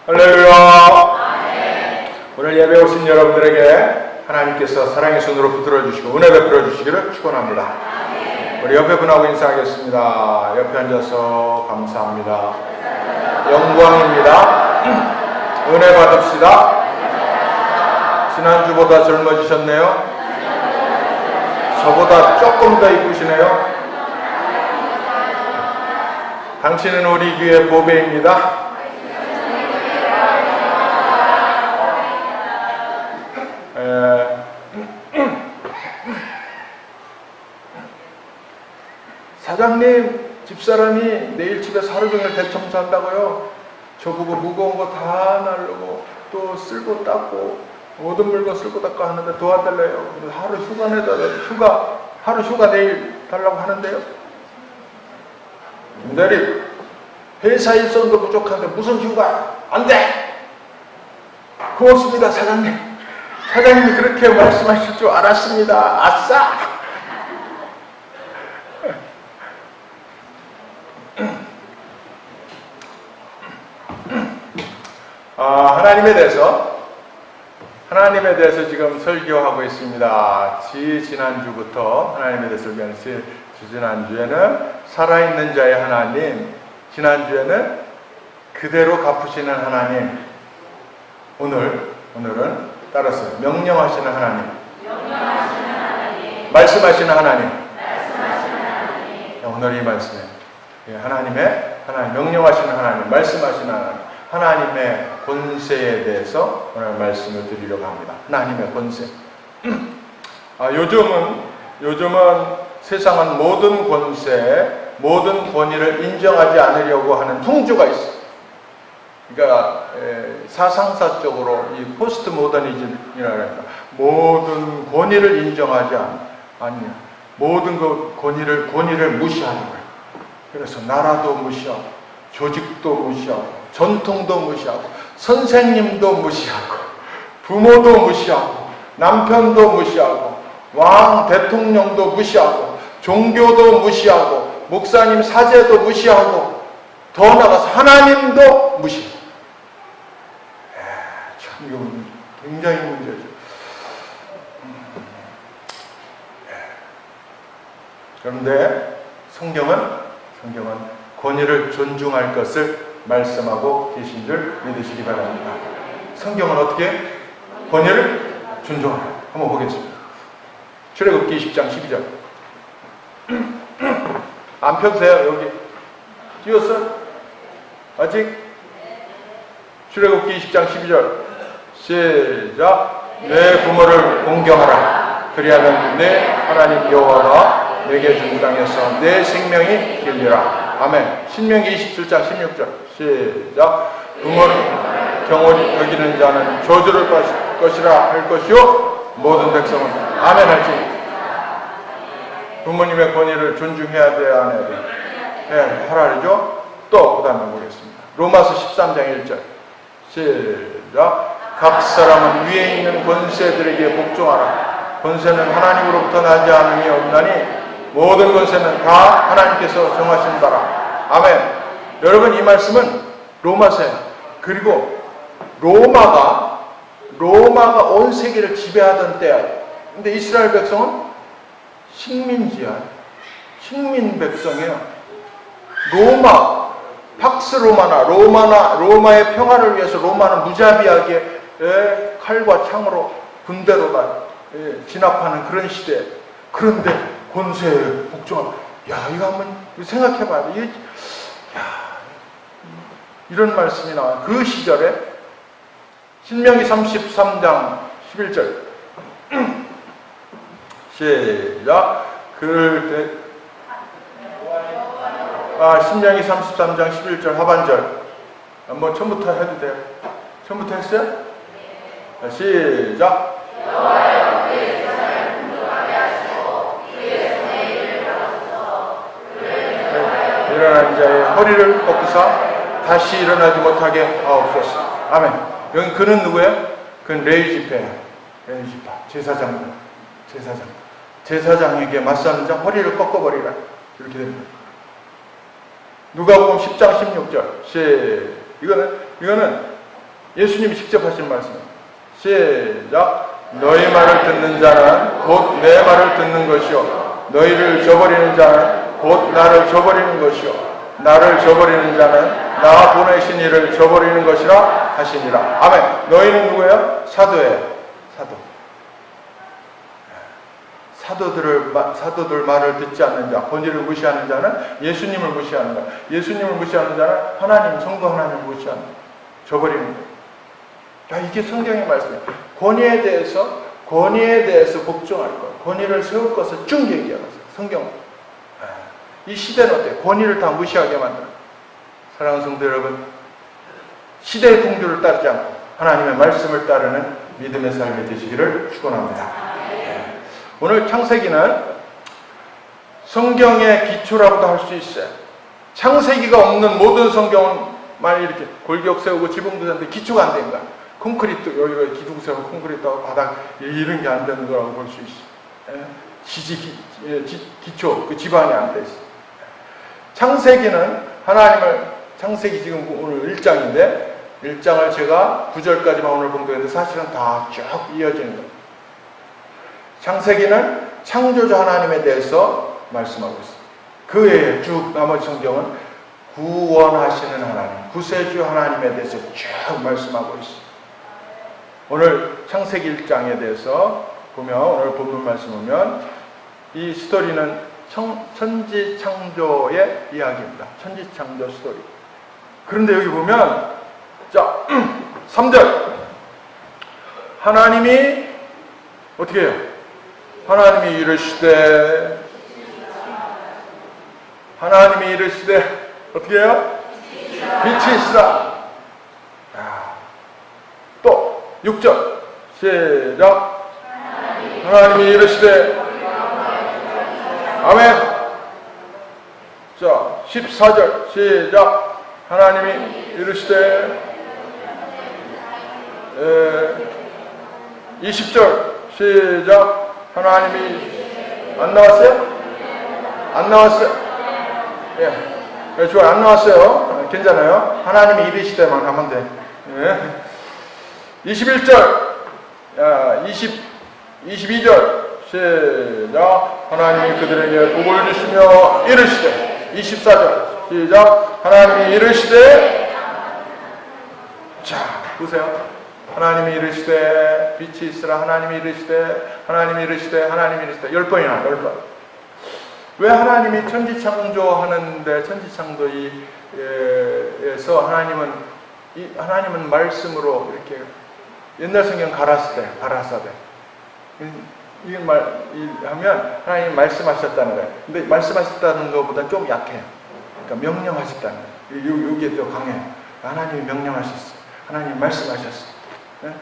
할렐루야. 오늘 예배 오신 여러분들에게 하나님께서 사랑의 손으로 붙들어 주시고 은혜 베풀어 주시기를 축원합니다. 우리 옆에 분하고 인사하겠습니다. 옆에 앉아서 감사합니다. 영광입니다. 은혜 받읍시다. 지난주보다 젊어지셨네요. 저보다 조금 더 이쁘시네요. 당신은 우리 교회 보배입니다. 사장님, 집사람이 내일 집에서 하루 종일 대청소한다고요. 저보고 무거운 거 다 나르고 또 쓸고 닦고 모든 물건 쓸고 닦고 하는데 도와달래요. 하루 휴가 내달래요. 하루 휴가 내일 달라고 하는데요. 김대리, 회사 일선도 부족한데 무슨 휴가? 안 돼! 고맙습니다, 사장님. 사장님이 그렇게 말씀하실 줄 알았습니다. 아싸! 하나님에 대해서 지금 설교하고 있습니다. 지난주부터 하나님에 대해서 설교하는 지난주에는 살아있는 자의 하나님, 지난주에는 그대로 갚으시는 하나님, 오늘은 따라서 명령하시는 하나님, 말씀하시는 하나님. 오늘 이 말씀에 하나님 명령하시는 하나님, 말씀하시는 하나님, 하나님의 권세에 대해서 오늘 말씀을 드리려고 합니다. 하나님의 권세. 요즘은 세상은 모든 권세, 모든 권위를 인정하지 않으려고 하는 풍조가 있어요. 그러니까 사상사적으로 이 포스트 모더니즘이라고 합니다. 모든 권위를 인정하지 않는, 모든 그 권위를 무시하는 거예요. 그래서 나라도 무시하고, 조직도 무시하고, 전통도 무시하고, 선생님도 무시하고, 부모도 무시하고, 남편도 무시하고, 왕 대통령도 무시하고, 종교도 무시하고, 목사님 사제도 무시하고, 더 나아가서 하나님도 무시해요. 참 이건 굉장히 문제죠. 그런데 성경은 권위를 존중할 것을 말씀하고 계신 줄 믿으시기 바랍니다. 성경은 어떻게 권위를 존중하라. 한번 보겠습니다. 출애굽기 20장 12절. 안 펴주세요. 여기 띄웠어요? 아직? 출애굽기 20장 12절 시작. 내 부모를 공경하라. 그리하면 내 하나님 여호와가 내게 준 땅에서 내 생명이 길리라. 아멘. 신명기 27장 16절 시작. 부모를 경홀히 여기는 자는 저주를 것이라 할 것이요 모든 백성은 아멘 할지. 부모님의 권위를 존중해야 돼, 안 해야 돼? 하라죠. 또 그 다음에 보겠습니다. 로마서 13장 1절 시작. 각 사람은 위에 있는 권세들에게 복종하라. 권세는 하나님으로부터 나지 않음이 없나니 모든 권세는 다 하나님께서 정하신 바라. 아멘. 여러분, 이 말씀은 로마서예요. 그리고 로마가 온 세계를 지배하던 때야. 근데 이스라엘 백성은 식민지야. 식민 백성이에요. 팍스 로마의 평화를 위해서 로마는 무자비하게 칼과 창으로 군대로 진압하는 그런 시대. 그런데 권세에 복종하고, 이거 한번 생각해봐야 돼. 이런 말씀이 나와요. 그 시절에 신명기 33장 11절 시작. 신명기 33장 11절 하반절 한번 처음부터 해도 돼요. 처음부터 했어요? 시작. 일어난 자의 허리를 꺾으사 다시 일어나지 못하게 하옵소서. 아멘. 여기 그는 누구예요? 그는 레위지파야. 제사장에게 맞서는 자 허리를 꺾어버리라. 이렇게 됩니다. 누가복음 10장 16절 이거는 예수님이 직접 하신 말씀입니다. 시작. 너희 말을 듣는 자는 곧 내 말을 듣는 것이요 너희를 저버리는 자는 곧 나를 저버리는 것이요 나를 저버리는 자는 나 보내신 이를 저버리는 것이라 하시니라. 아멘. 너희는 누구예요? 사도예요. 사도들 말을 듣지 않는 자, 권위를 무시하는 자는 예수님을 무시하는 자, 예수님을 무시하는 자는 하나님, 성도 하나님을 무시하는 자, 저버리는 자. 야, 이게 성경의 말씀이에요. 권위에 대해서 복종할 것, 권위를 세울 것을 쭉 얘기하고 있어요. 성경은. 이 시대는 어때요? 권위를 다 무시하게 만들어요. 사랑하는 성도 여러분, 시대의 풍조를 따르지 않고 하나님의 말씀을 따르는 믿음의 삶이 되시기를 축원합니다. 오늘 창세기는 성경의 기초라고도 할 수 있어요. 창세기가 없는 모든 성경은 만약 이렇게 골격 세우고 지붕도 세우는데 기초가 안 된 거야. 콘크리트, 여기가 기둥 세우고 콘크리트하고 바닥 이런 게 안 되는 거라고 볼 수 있어요. 기초, 그 지반이 안 돼 있어요. 창세기는 창세기 지금 오늘 1장인데 1장을 제가 9절까지만 오늘 봉독했는데 사실은 다 쭉 이어지는 거예요. 창세기는 창조주 하나님에 대해서 말씀하고 있습니다. 그 외에 쭉 나머지 성경은 구원하시는 하나님, 구세주 하나님에 대해서 쭉 말씀하고 있습니다. 오늘 창세기 1장에 대해서 보면, 오늘 본문 말씀 보면 이 스토리는 천지창조의 이야기입니다. 천지창조 스토리. 그런데 여기 보면 자 3절 하나님이 어떻게 해요? 하나님이 이르시되 어떻게 해요? 빛이 있으라. 또 6절 시작. 하나님이 이르시되 아멘. 자 14절 시작. 하나님이 이르시되 20절 시작. 하나님이 안 나왔어요? 안 나왔어요? 예, 좋아요. 안 나왔어요. 괜찮아요. 하나님이 이르시되만 하면 돼. 예. 21절, 22절 시작. 하나님이 그들에게 복을 주시며 이르시되 24절 시작. 하나님이 이르시되 자 보세요. 하나님이 이르시되 빛이 있으라. 하나님이 이르시되 10번이나 10번. 왜 하나님이 천지창조하는데 천지창조에서 하나님은 말씀으로 이렇게 옛날 성경 가라사대 하면 하나님 말씀하셨다는 거예요. 근데 말씀하셨다는 것보다 좀 약해요. 그러니까 명령하셨다는 거예요. 여기에 또 강해요. 하나님이 명령하셨어. 하나님이 말씀하셨어. 네?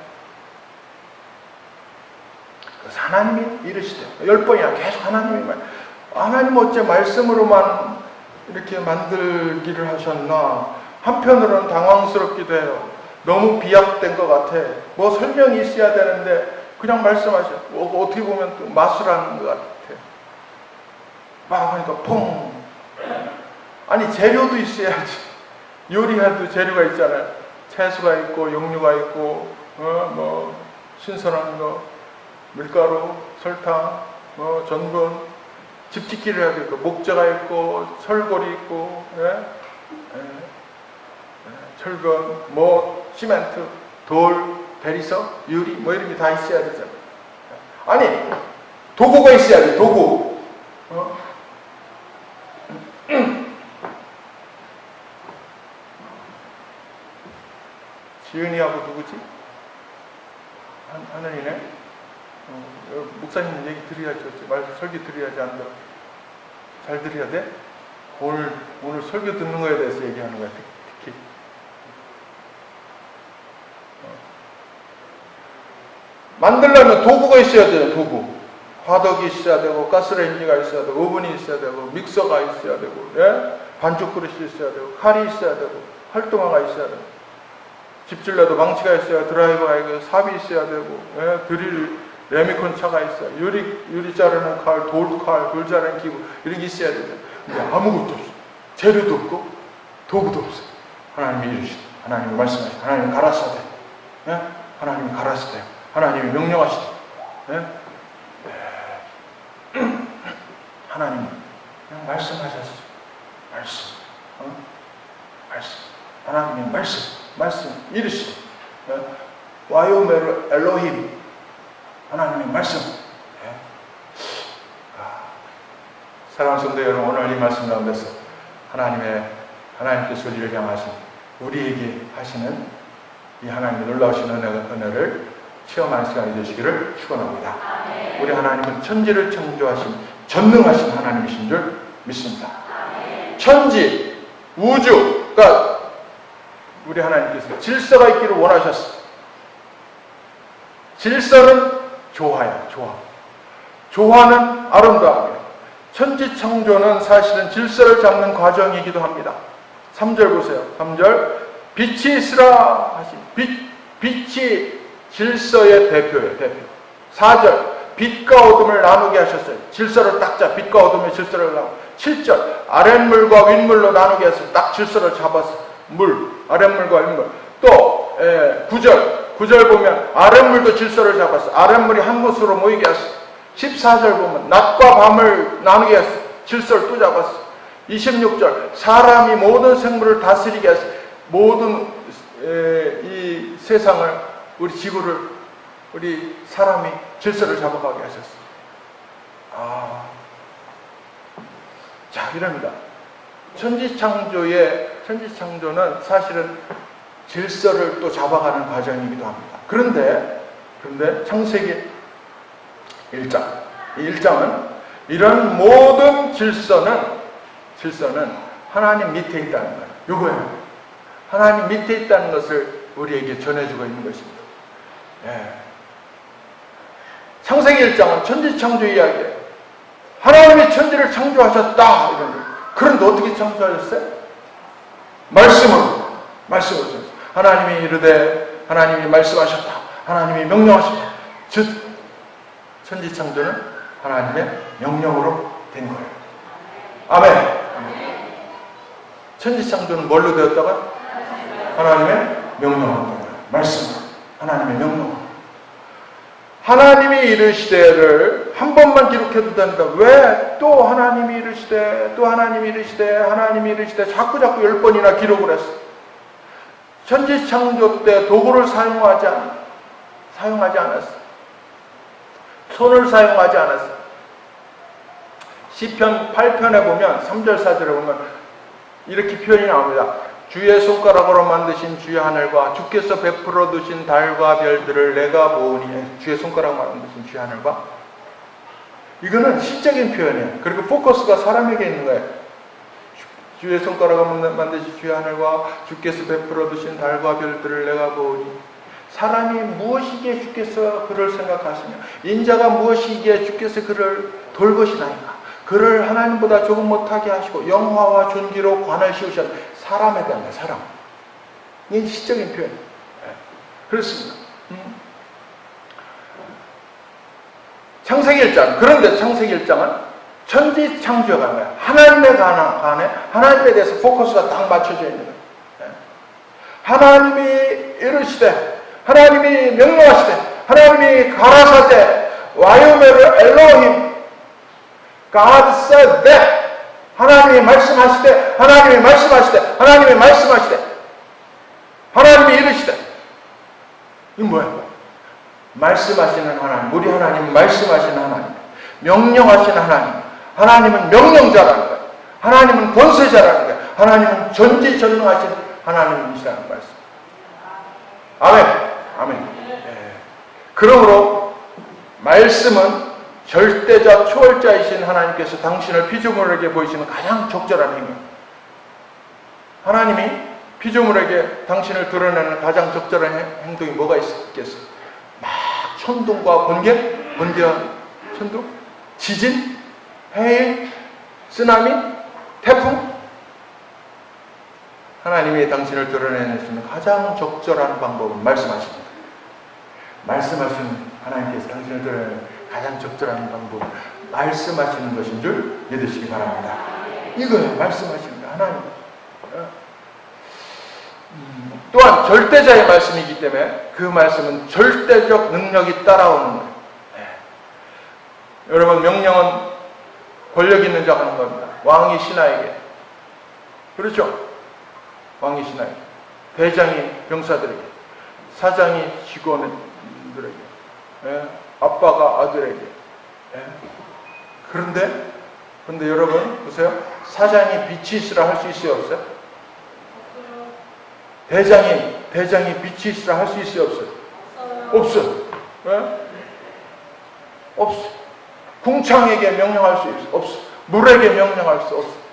그래서 하나님이 이르시되 10번이나 계속 하나님 어째 말씀으로만 이렇게 만들기를 하셨나. 한편으로는 당황스럽기도 해요. 너무 비약된 것 같아. 뭐 설명이 있어야 되는데 그냥 말씀하셔. 어떻게 보면 또 마술하는 것 같아. 막 하니까 퐁. 아니 재료도 있어야지. 요리해도 재료가 있잖아요. 채소가 있고 육류가 있고 뭐 신선한 거, 밀가루, 설탕, 뭐 전분, 집짓기를 해야 되고 목재가 있고 철골이 있고 철근, 뭐 시멘트, 돌, 대리석, 유리 뭐 이런 게 다 있어야 되잖아요. 아니 도구가 있어야 돼. 도구. 지은이하고 누구지? 하늘이네. 목사님 얘기 드려야죠. 설교 드려야지 안 들어. 잘 드려야 돼? 오늘 설교 듣는 거에 대해서 얘기하는 거야. 특히. 만들려면 도구가 있어야 돼요. 도구. 화덕이 있어야 되고, 가스레인지가 있어야 되고, 오븐이 있어야 되고, 믹서가 있어야 되고, 예? 반죽 그릇이 있어야 되고, 칼이 있어야 되고, 활동화가 있어야 되고. 집질러도 망치가 있어야, 드라이버가 있어야, 삽이 있어야 되고, 예? 드릴, 레미콘 차가 있어야, 유리 자르는 칼, 돌 자르는 기구, 이런 게 있어야 되죠. 근데 아무것도 없어. 재료도 없고, 도구도 없어. 하나님이 이루시다. 하나님이 말씀하시다. 하나님이 가라사대. 예? 하나님이 가라스 때, 하나님이 명령하실 때, 예? 하나님은 그냥 말씀하셨어요. 말씀, 말씀. 하나님의 말씀 이르시되, 와요메르 엘로힘, 하나님의 말씀. 사랑하는 성도 여러분, 오늘 이 말씀 가운데서 하나님께서 우리를 향하신, 우리에게 하시는 이 하나님의 놀라우신 은혜를 체험하는 시간이 되시기를 축원합니다. 우리 하나님은 천지를 창조하신 전능하신 하나님이신 줄 믿습니다. 천지, 우주, 그러니까 우리 하나님께서 질서가 있기를 원하셨어요. 질서는 조화야, 조화. 조화는 아름다움이에요. 천지 창조는 사실은 질서를 잡는 과정이기도 합니다. 3절 보세요. 3절, 빛이 있으라 하신, 빛이 질서의 대표예요, 대표. 4절, 빛과 어둠을 나누게 하셨어요. 질서를 딱 잡아, 빛과 어둠의 질서를 나누고. 7절, 아랫물과 윗물로 나누게 해서 딱 질서를 잡았어요. 물, 아랫물과 윗물. 또 9절 보면 아랫물도 질서를 잡았어요. 아랫물이 한 곳으로 모이게 했어요. 14절 보면 낮과 밤을 나누게 했어요. 질서를 또 잡았어요. 26절, 사람이 모든 생물을 다스리게 했어요. 모든 이 세상을, 우리 지구를, 우리 사람이 질서를 잡아가게 하셨어요. 자, 이럽니다. 천지창조는 사실은 질서를 또 잡아가는 과정이기도 합니다. 그런데 창세기 1장, 이 1장은 이런 모든 질서는 하나님 밑에 있다는 거예요. 이거예요. 하나님 밑에 있다는 것을 우리에게 전해주고 있는 것입니다. 창세기 1장은 천지창조 이야기예요. 하나님이 천지를 창조하셨다, 이런 거예요. 그런데 어떻게 창조하셨어요? 말씀으로 하셨어요. 하나님이 이르되, 하나님이 말씀하셨다, 하나님이 명령하셨다. 즉 천지창조는 하나님의 명령으로 된 거예요. 아멘. 천지창조는 뭘로 되었다가? 하나님의 명령으로 된 거예요. 말씀으로, 하나님의 명령으로. 하나님이 이르시되를 한 번만 기록해도 된다. 왜 또 하나님이 이르시되, 또 하나님이 이르시되, 하나님이 이르시되 자꾸 10번이나 기록을 했어. 천지창조 때 도구를 사용하지 않았어. 손을 사용하지 않았어. 시편 8편에 보면 3절 4절에 보면 이렇게 표현이 나옵니다. 주의 손가락으로 만드신 주의 하늘과 주께서 베풀어 두신 달과 별들을 내가 보으니. 주의 손가락으로 만드신 주의 하늘과, 이거는 시적인 표현이에요. 그리고 포커스가 사람에게 있는 거예요. 주의 손가락으로 만드신 주의 하늘과 주께서 베풀어 두신 달과 별들을 내가 보으니. 사람이 무엇이기에 주께서 그를 생각하시며, 인자가 무엇이기에 주께서 그를 돌보시나이까. 그를 하나님보다 조금 못하게 하시고 영화와 존귀로 관을 씌우셨. 사람에 대한 거예요, 사람. 이게 시적인 표현이에요. 그렇습니다. 창세기 1장. 그런데 창세기 1장은 천지 창조가 거예요. 하나님에 관해, 하나님에 대해서 포커스가 딱 맞춰져 있는 거예요. 하나님이 이르시되, 하나님이 명령하시되, 하나님이 가라사대, 와요메르 엘로힘, God said that. 하나님이 말씀하시되, 하나님이 말씀하시되, 하나님이 말씀하시되, 하나님이 이르시되. 이건 뭐예요? 말씀하시는 하나님, 우리 하나님은 말씀하시는 하나님, 명령하시는 하나님. 하나님은 명령자라는 거예요. 하나님은 권세자라는 거예요. 하나님은 전지전능하신 하나님이시라는 말씀. 아멘. 아멘. 그러므로 말씀은 절대자, 초월자이신 하나님께서 당신을 피조물에게 보이시는 가장 적절한 행위. 하나님이 피조물에게 당신을 드러내는 가장 적절한 행동이 뭐가 있겠어요? 막 천둥과 번개와 천둥, 지진, 해일, 쓰나미, 태풍. 하나님이 당신을 드러내는 수 있는 가장 적절한 방법은 말씀하십니다. 말씀하시는 하나님께서 당신을 드러내는 가장 적절한 방법은 말씀하시는 것인 줄 믿으시기 바랍니다. 이거예요. 말씀하시는 거. 하나님. 또한 절대자의 말씀이기 때문에 그 말씀은 절대적 능력이 따라오는 거예요. 여러분, 명령은 권력 있는 자가 하는 겁니다. 왕이 신하에게, 그렇죠? 왕이 신하에게, 대장이 병사들에게, 사장이 직원들에게, 아빠가 아들에게. 그런데 여러분 보세요. 사장이 빛이 있으라 할 수 있어요, 없어요? 대장이 빛이 있으라 할 수 있어요, 없어요? 없어요. 없어요. 궁창에게 명령할 수 있어요, 없어요. 물에게 명령할 수 없어요.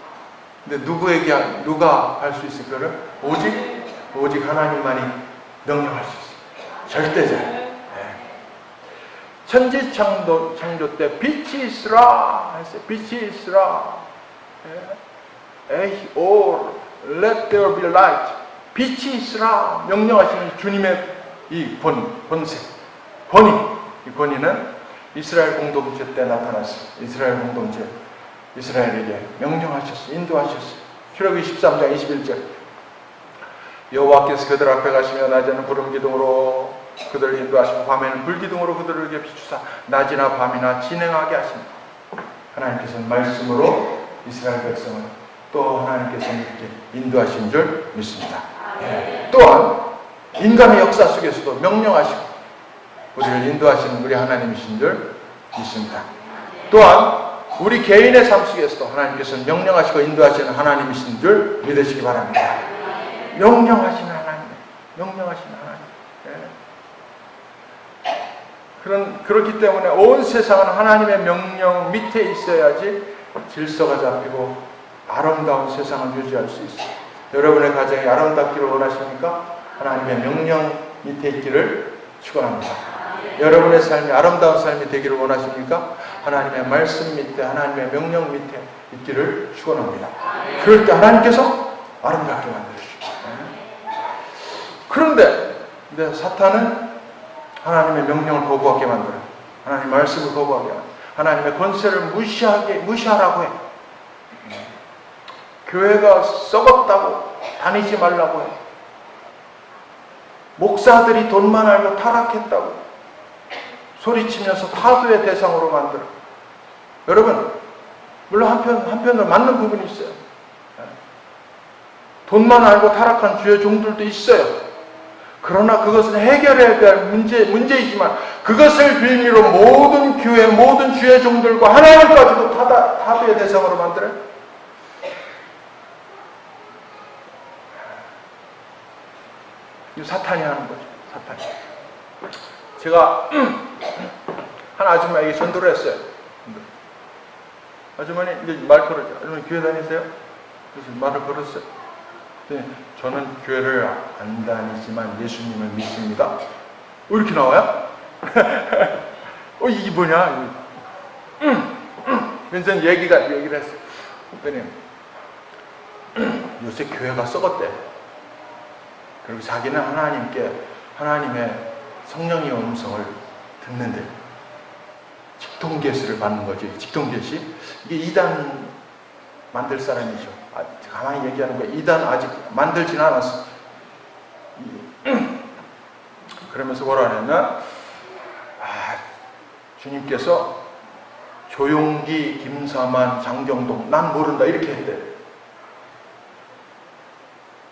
근데 누가 할 수 있어요? 그거를 오직 하나님만이 명령할 수 있어요. 절대자. 천지 창조 때 빛이 있으라 했어요. 빛이 있으라. Let there be light. 빛이 있으라 명령하시는 주님의 이 본세, 이 권위는 이스라엘 공동체 때 나타났어요. 이스라엘 공동체, 이스라엘에게 명령하셨어요. 인도하셨어요. 출애굽기 13장 21절. 여호와께서 그들 앞에 가시며 낮에는 구름 기둥으로 그들을 인도하시고 밤에는 불 기둥으로 그들에게 비추사 낮이나 밤이나 진행하게 하십니다. 하나님께서는 말씀으로 이스라엘 백성을 또 하나님께서 이렇게 인도하신 줄 믿습니다. 또한 인간의 역사 속에서도 명령하시고 우리를 인도하시는 우리 하나님이신 줄 믿습니다. 또한 우리 개인의 삶 속에서도 하나님께서는 명령하시고 인도하시는 하나님이신 줄 믿으시기 바랍니다. 명령하시는 하나님. 그렇기 때문에 온 세상은 하나님의 명령 밑에 있어야지 질서가 잡히고 아름다운 세상을 유지할 수 있어요. 여러분의 가정이 아름답기를 원하십니까? 하나님의 명령 밑에 있기를 축원합니다. 여러분의 삶이 아름다운 삶이 되기를 원하십니까? 하나님의 말씀 밑에, 하나님의 명령 밑에 있기를 축원합니다. 그럴 때 하나님께서 아름답게 만드시죠. 그런데 사탄은 하나님의 명령을 거부하게 만들어요. 하나님의 말씀을 거부하게 만들어요. 하나님의 권세를 무시하라고 해. 교회가 썩었다고 다니지 말라고 해. 목사들이 돈만 알고 타락했다고 소리치면서 타도의 대상으로 만들어. 여러분, 물론 한편으로 맞는 부분이 있어요. 돈만 알고 타락한 주의 종들도 있어요. 그러나 그것은 해결해야 될 문제이지만 그것을 빌미로 모든 교회, 모든 주의 종들과 하나님까지도 타도의 대상으로 만들어요. 이 사탄이 하는 거죠. 사탄이. 제가 한 아줌마에게 전도를 했어요. 아주머니 이제 말 걸었죠. 아주머니 교회 다니세요? 그래서 말을 걸었어요. 저는 교회를 안 다니지만 예수님을 믿습니다. 이렇게 나와요? 이게 뭐냐? 그래서 얘기를 했어요. 그랬더니 요새 교회가 썩었대. 그리고 자기는 하나님의 성령의 음성을 듣는데 직통계시를 받는 거지. 직통계시? 이게 이단 만들 사람이죠. 가만히 얘기하는 거예요. 이단 아직 만들지는 않았어. 그러면서 뭐라 하냐면 주님께서 조용기, 김사만, 장경동 난 모른다 이렇게 했대.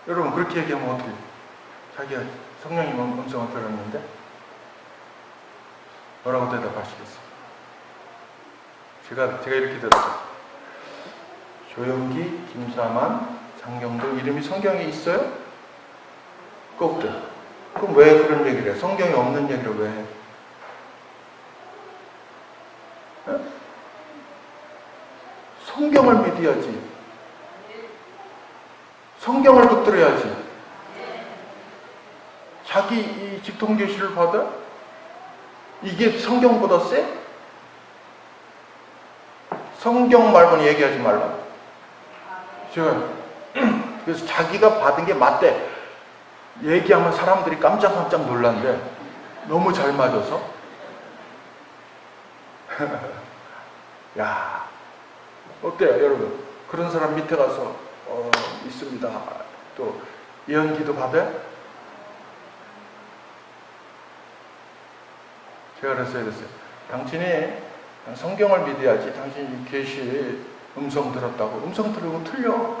여러분 그렇게 얘기하면 어떻게 해요? 자기가 성령의 음성을 들었는데 뭐라고 대답하시겠어요? 제가 이렇게 들었어요. 조용기, 김사만, 장경동 이름이 성경에 있어요? 없대. 그럼 왜 그런 얘기를 해? 성경에 없는 얘기를 왜 해? 성경을 믿어야지. 성경을 붙들어야지. 자기 이 직통계시를 받아? 이게 성경보다 세? 성경 말고는 얘기하지 말라. 그래서 자기가 받은 게 맞대. 얘기하면 사람들이 깜짝깜짝 놀란대. 너무 잘 맞아서. 야, 어때요, 여러분? 그런 사람 밑에 가서 있습니다. 또 예언기도 받아요? 제가 그랬어요. 당신이 성경을 믿어야지. 당신이 계시 음성 들었다고. 음성 들으고 틀려.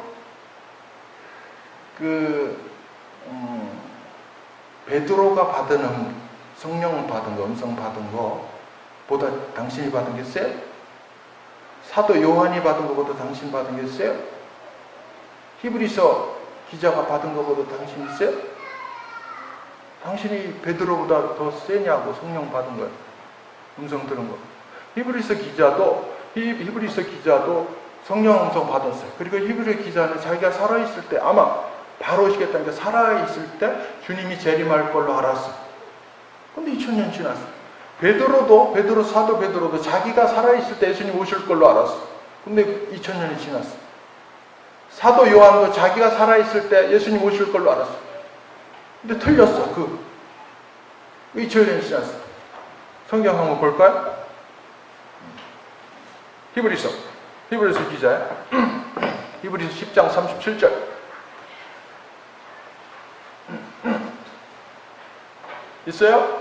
베드로가 받은 성령 받은 거, 음성 받은 거 보다 당신이 받은 게 세요? 사도 요한이 받은 것보다 당신 받은 게 세요? 히브리서 기자가 받은 것보다 당신이 세요? 당신이 베드로보다 더 세냐고. 성령 받은 거예요. 음성 들은 거. 히브리서 기자도 성령 음성 받았어요. 그리고 히브리 기자는 자기가 살아있을 때, 아마 바로 오시겠다니까 살아있을 때 주님이 재림할 걸로 알았어요. 근데 2000년 지났어요. 사도 베드로도 자기가 살아있을 때 예수님 오실 걸로 알았어요. 근데 2000년이 지났어요. 사도 요한도 자기가 살아있을 때 예수님 오실 걸로 알았어요. 근데 틀렸어. 2000년이 지났어요. 성경 한번 볼까요? 히브리서 기자예요. 히브리서 10장 37절. 있어요?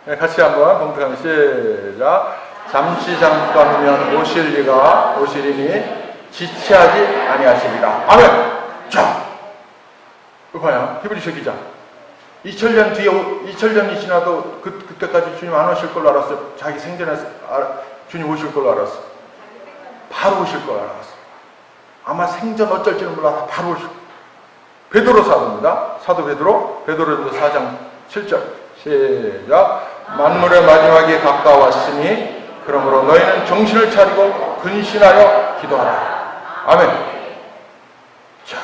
네, 같이 한번 봉독하면 시작. 잠시 잠깐이면 오시리니 지체하지 아니하시리라. 아멘. 자, 봐요. 히브리서 기자. 2000년이 지나도 그때까지 주님 안 오실 걸로 알았어요. 자기 생전에 주님 오실 걸로 알았어요. 바로 오실 걸로 알았어요. 아마 생전 어쩔지는 몰라. 바로 오실 거예요. 베드로 사도입니다. 사도 베드로전서 4장 7절. 시작. 만물의 마지막이 가까웠으니 그러므로 너희는 정신을 차리고 근신하여 기도하라. 아멘. 자,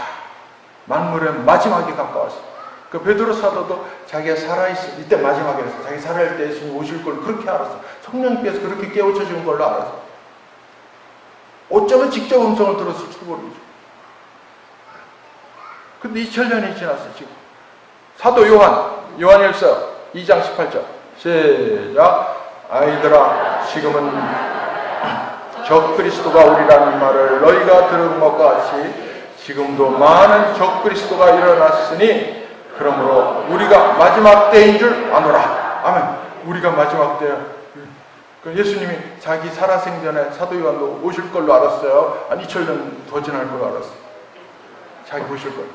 만물의 마지막이 가까웠어요. 베드로 사도도 자기가 살아있을 이때 마지막이었어요. 자기 살아있을 때 예수님 오실 걸 그렇게 알았어요. 성령께서 그렇게 깨우쳐 준 걸로 알았어요. 어쩌면 직접 음성을 들었을지도 모르죠. 근데 2000년이 지났어요. 지금 사도 요한일서 2장 18절. 시작. 아이들아, 지금은 적그리스도가 오리라는 말을 너희가 들은 것 같이 지금도 많은 적그리스도가 일어났으니 그러므로 우리가 마지막 때인 줄 아노라. 아멘. 우리가 마지막 때야. 예수님이 자기 살아생전에 사도 요한도 오실 걸로 알았어요. 한 2000년 더 지날 걸로 알았어요. 자기 오실 걸로.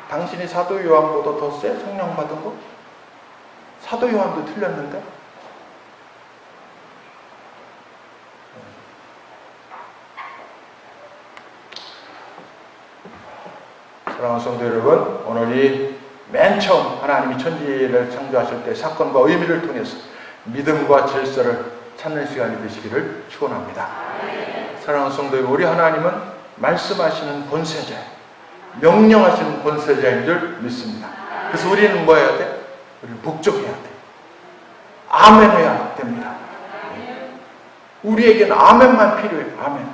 당신이 사도 요한보다 더 세? 성령 받은 거? 사도 요한도 틀렸는데? 사랑하는 성도 여러분, 오늘이 맨 처음 하나님이 천지를 창조하실 때 사건과 의미를 통해서 믿음과 질서를 찾는 시간이 되시기를 축원합니다. 사랑하는 성도 여러분, 우리 하나님은 말씀하시는 권세자예요. 명령하시는 권세자인 줄 믿습니다. 그래서 우리는 뭐 해야 돼? 우리는 복종해야 돼. 아멘 해야 됩니다. 우리에게는 아멘만 필요해요. 아멘.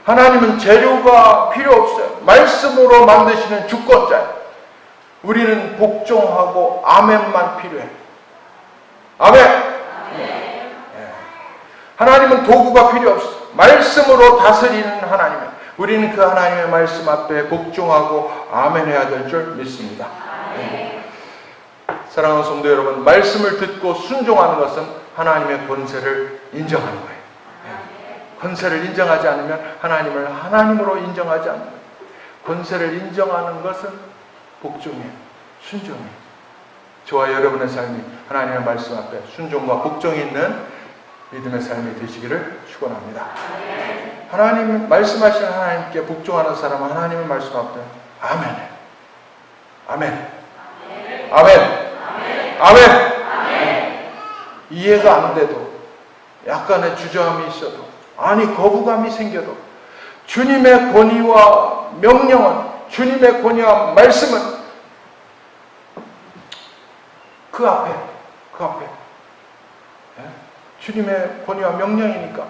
하나님은 재료가 필요 없어요. 말씀으로 만드시는 주권자예요. 우리는 복종하고 아멘만 필요해요. 아멘. 하나님은 도구가 필요 없어요. 말씀으로 다스리는 하나님이에요. 우리는 그 하나님의 말씀 앞에 복종하고 아멘해야 될 줄 믿습니다. 사랑하는 성도 여러분, 말씀을 듣고 순종하는 것은 하나님의 권세를 인정하는 거예요. 권세를 인정하지 않으면 하나님을 하나님으로 인정하지 않는 거예요. 권세를 인정하는 것은 복종이에요. 순종이에요. 저와 여러분의 삶이 하나님의 말씀 앞에 순종과 복종이 있는 믿음의 삶이 되시기를 축원합니다. 하나님 말씀하시는 하나님께 복종하는 사람은 하나님의 말씀 앞에 아멘. 아멘. 아멘. 아멘. 이해가 안 돼도 약간의 주저함이 있어도 아니 거부감이 생겨도 주님의 권위와 명령은 주님의 권위와 말씀은 그 앞에 주님의 권위와 명령이니까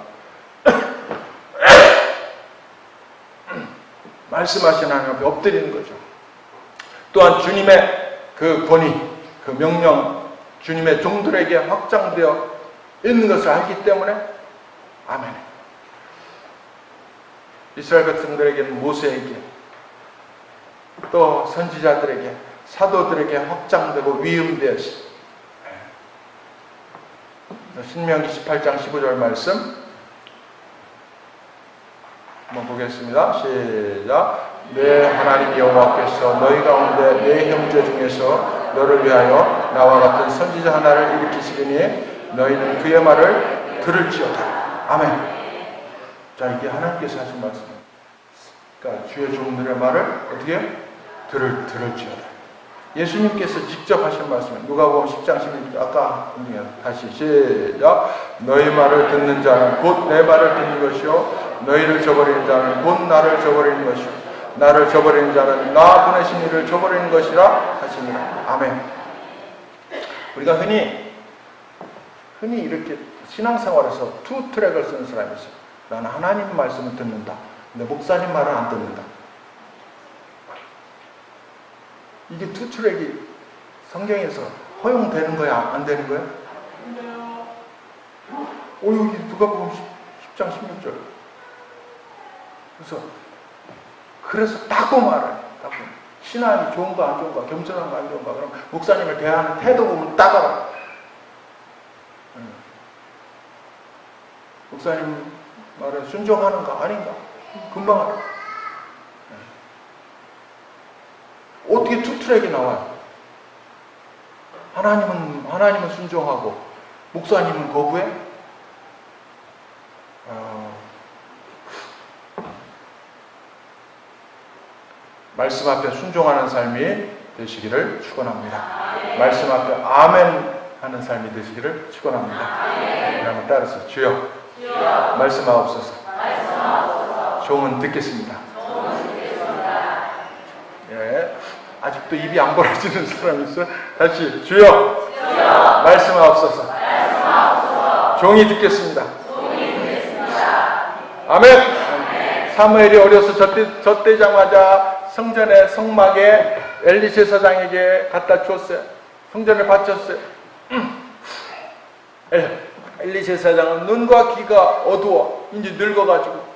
말씀하신 하나님 앞에 엎드리는 거죠. 또한 주님의 그 권위, 그 명령, 주님의 종들에게 확장되어 있는 것을 알기 때문에 아멘. 이스라엘 백성들에게는 모세에게 또 선지자들에게 사도들에게 확장되고 위임되었습니다. 신명기 18장 15절 말씀 한번 보겠습니다. 시작. 내 하나님 여호와께서 너희 가운데 내 형제 중에서 너를 위하여 나와 같은 선지자 하나를 일으키시리니 너희는 그의 말을 들을지어다. 아멘. 자, 이게 하나님께서 하신 말씀입니다. 그러니까 주의 종들의 말을 어떻게 들을지어다. 예수님께서 직접 하신 말씀은 누가복음 10장 11절 아까 다시 시작. 너희 말을 듣는 자는 곧 내 말을 듣는 것이요 너희를 저버리는 자는 곧 나를 저버리는 것이요 나를 저버리는 자는 나 보내신 이를 저버리는 것이라 하시니라. 아멘. 우리가 흔히 이렇게 신앙생활에서 투 트랙을 쓰는 사람이 있어요. 나는 하나님 말씀을 듣는다. 근데 목사님 말은 안 듣는다. 이게 투 트랙이 성경에서 허용되는 거야? 안 되는 거야? 여기 누가복음 10장 16절. 그래서 딱 보면 알아요. 딱 보면. 신앙이 좋은가 안 좋은가, 겸손한가 안 좋은가. 그럼 목사님을 대하는 태도 보면 딱 알아. 목사님 말에 순종하는가 아닌가 금방 알아. 어떻게 투 트랙이 나와요? 하나님은 순종하고 목사님은 거부해? 말씀 앞에 순종하는 삶이 되시기를 축원합니다. 말씀 앞에 아멘 하는 삶이 되시기를 축원합니다. 한번 따라서 주여 말씀하옵소서. 종은 듣겠습니다. 예, 아직도 입이 안 벌어지는 사람이 있어. 다시 주여 말씀하옵소서. 종이 듣겠습니다. 아멘. 사무엘이 어려서 젖되자마자 성전의 성막에 엘리 제사장에게 갖다 주었어요. 성전을 바쳤어요. 엘리 제사장은 눈과 귀가 어두워 이제 늙어가지고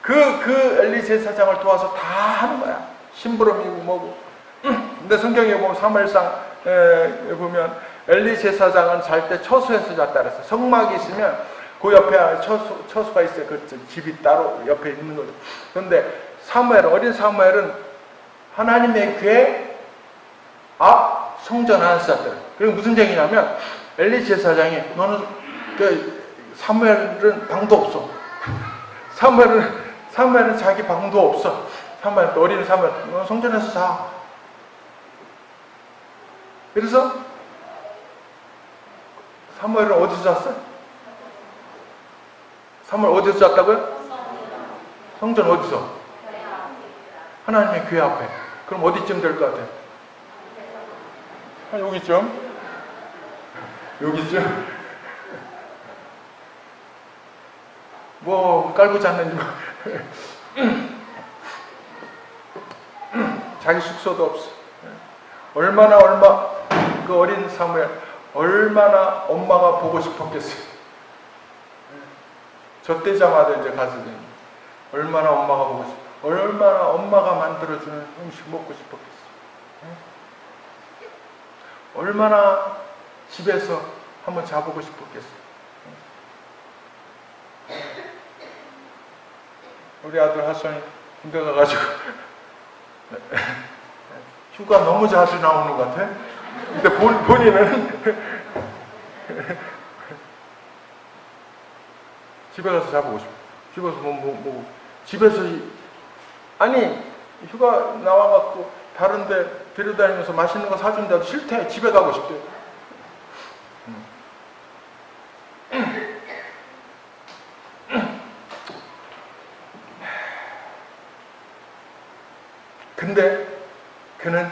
그 엘리 제사장을 도와서 다 하는 거야. 심부름이고 뭐고. 근데 성경에 보면 사무엘상에 보면 엘리 제사장은 잘 때 처소에서 잤다 그랬어요. 성막이 있으면 그 옆에 처소가 있어요. 그 집이 따로 옆에 있는 거죠. 그런데 어린 사무엘은 하나님의 궤 앞 성전 안에서 잤다. 그리고 무슨 얘기냐면 엘리 제사장이 너는 사무엘은 방도 없어. 사무엘은 자기 방도 없어. 어린 사무엘 너는 성전에서 자. 그래서 사무엘은 어디서 잤어? 사무엘 어디서 잤다고요? 성전 어디서? 하나님의 궤 앞에. 그럼 어디쯤 될 것 같아요? 여기쯤? 뭐 깔고 잤는지 자기 숙소도 없어. 그 어린 사무엘 얼마나 엄마가 보고 싶었겠어요. 젖되자마자 이제 가서 얼마나 엄마가 보고 싶어. 얼마나 엄마가 만들어주는 음식 먹고 싶었겠어요. 얼마나 집에서 한번 자보고 싶었겠어요. 우리 아들 하선이 군대 가가지고 휴가 너무 자주 나오는 것 같아. 근데 본인은 집에 가서 자보고 싶어. 집에서 집에서 아니 휴가 나와갖고 다른데 데려다니면서 맛있는 거 사준다도 싫대. 집에 가고 싶대. 근데 그는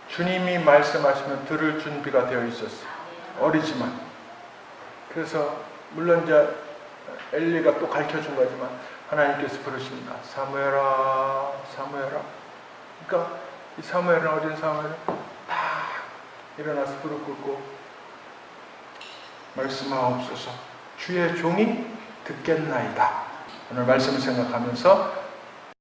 주님이 말씀하시면 들을 준비가 되어 있었어요. 어리지만. 그래서 물론 이제 엘리가 또 가르쳐준 거지만 하나님께서 부르십니다. 사무엘아, 사무엘아. 그러니까 이 사무엘은 어린 사무엘은 딱 일어나서 무릎 꿇고 말씀하옵소서. 주의 종이 듣겠나이다. 오늘 말씀을 생각하면서